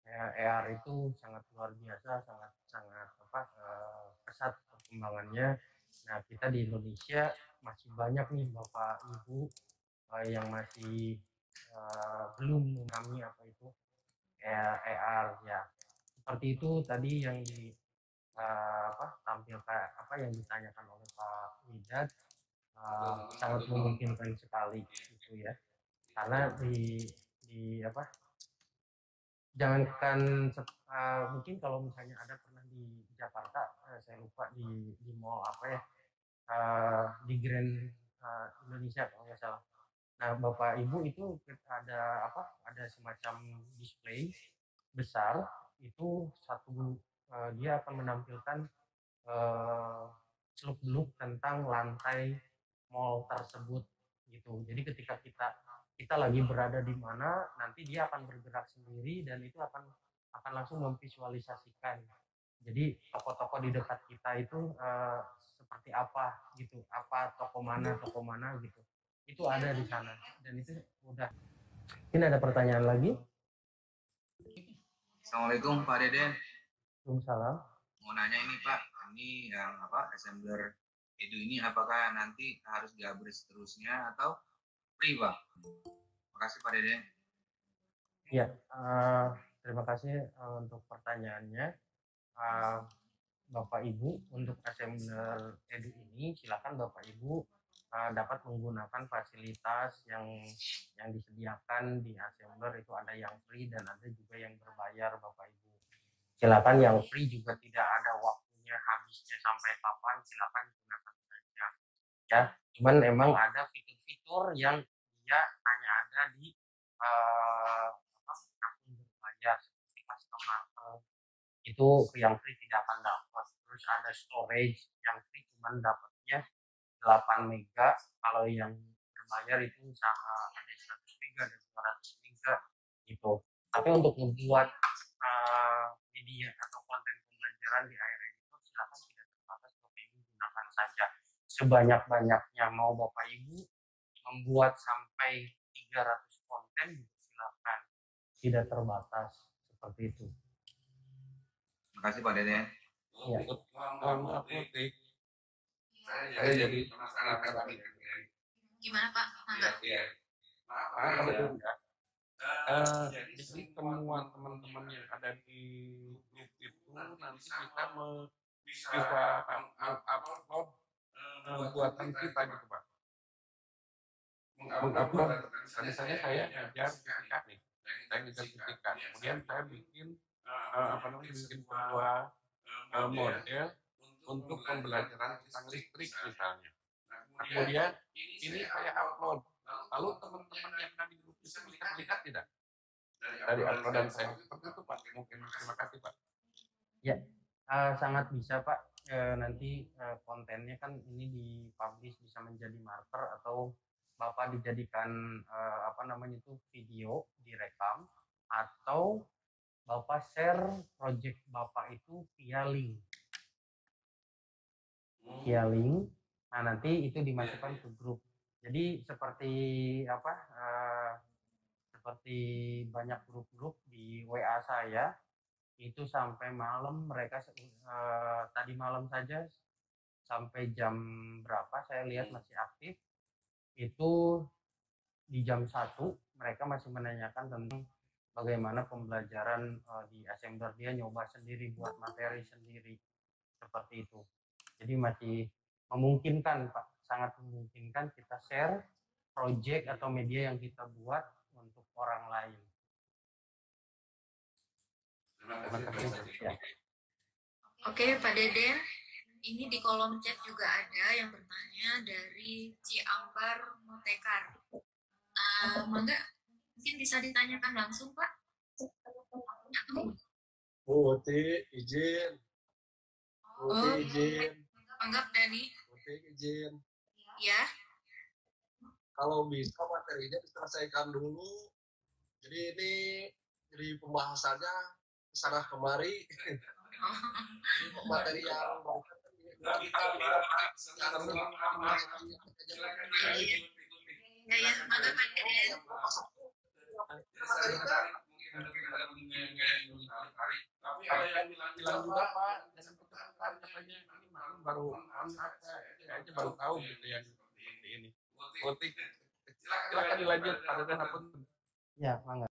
AR itu sangat luar biasa, sangat pesat perkembangannya. Nah kita di Indonesia masih banyak nih Bapak Ibu yang masih belum mengalami apa itu AR ya. seperti itu tadi yang tampilkan yang ditanyakan oleh Pak Widat, sangat memungkinkan sekali gitu ya, karena jangankan mungkin kalau misalnya ada pernah di Jakarta, saya lupa di mall di Grand Indonesia kalau nggak salah. Nah, Bapak Ibu itu ada semacam display besar itu dia akan menampilkan seluk-beluk tentang lantai mall tersebut gitu. Jadi ketika kita lagi berada di mana, nanti dia akan bergerak sendiri dan itu akan langsung memvisualisasikan. Jadi toko-toko di dekat kita itu seperti apa gitu, apa toko mana gitu. Itu ada di sana dan itu udah. Mungkin ada pertanyaan lagi? Assalamualaikum Pak Deden. Waalaikumsalam. Mau nanya ini Pak, ini yang assembler Edu ini apakah nanti harus diupgrade seterusnya atau free Pak? Terima kasih Pak Deden. Ya, terima kasih untuk pertanyaannya. Bapak Ibu, untuk assembler Edu ini silakan Bapak Ibu dapat menggunakan fasilitas yang disediakan di assembler. Itu ada yang free dan ada juga yang berbayar Bapak Ibu. Silakan yang free juga tidak ada waktunya habisnya sampai kapan, silakan gunakan saja. Ya, cuman memang ada fitur-fitur yang dia hanya ada di akun berbayar seperti customer itu yang free tidak akan dapat. Terus ada storage yang free cuman dapatnya 8 mega, kalau yang berbayar itu ada 100 mega dan 200 mega gitu. Tapi untuk membuat media atau konten pembelajaran di ARN itu silakan tidak terbatas, Bapak Ibu gunakan saja sebanyak-banyaknya. Mau Bapak Ibu membuat sampai 300 konten silakan, tidak terbatas seperti itu. Terima kasih Pak Deden. Ya. Saya jadi penasaran. Gimana Pak? Jadi temuan teman-teman yang ada di grup itu nanti kita bisa upload buatan kita gitu Pak. Mengupload, misalnya saya ngajar fisika nih, kemudian saya bikin bikin sebuah model untuk pembelajaran tentang listrik misalnya. Kemudian ini saya upload, lalu teman-teman yang ada di grup itu bisa melihat tidak dari uploadan saya seperti itu Pak? Mungkin. Terima kasih Pak. Ya, sangat bisa Pak. Nanti kontennya kan ini dipublish bisa menjadi marker atau Bapak dijadikan video direkam atau Bapak share project Bapak itu via link. Nah, nanti itu dimasukkan ke grup. Jadi seperti seperti banyak grup-grup di WA saya itu sampai malam mereka tadi malam saja sampai jam berapa saya lihat masih aktif. Itu di jam 1 mereka masih menanyakan tentang bagaimana pembelajaran di assembler, dia nyoba sendiri, buat materi sendiri seperti itu. Jadi masih memungkinkan Pak, sangat memungkinkan kita share project atau media yang kita buat untuk orang lain. Terima kasih. Ya. Oke Pak Deden, ini di kolom chat juga ada yang bertanya dari Ciambar Motekar. Mangga mungkin bisa ditanyakan langsung Pak. Bu Uti izin. Izin. Anggap Dani. Izin. Ya. Kalau bisa materinya diselesaikan dulu. Jadi ini jadi pembahasannya kesana kemari. Materi yang Ya, mangga Pak Deden. Tapi ada yang bilang juga Pak, jangan pekan katanya ini malam baru aja baru tahu gitu yang seperti ini. Silakan dilanjut Pak Deden. Ya, mangga.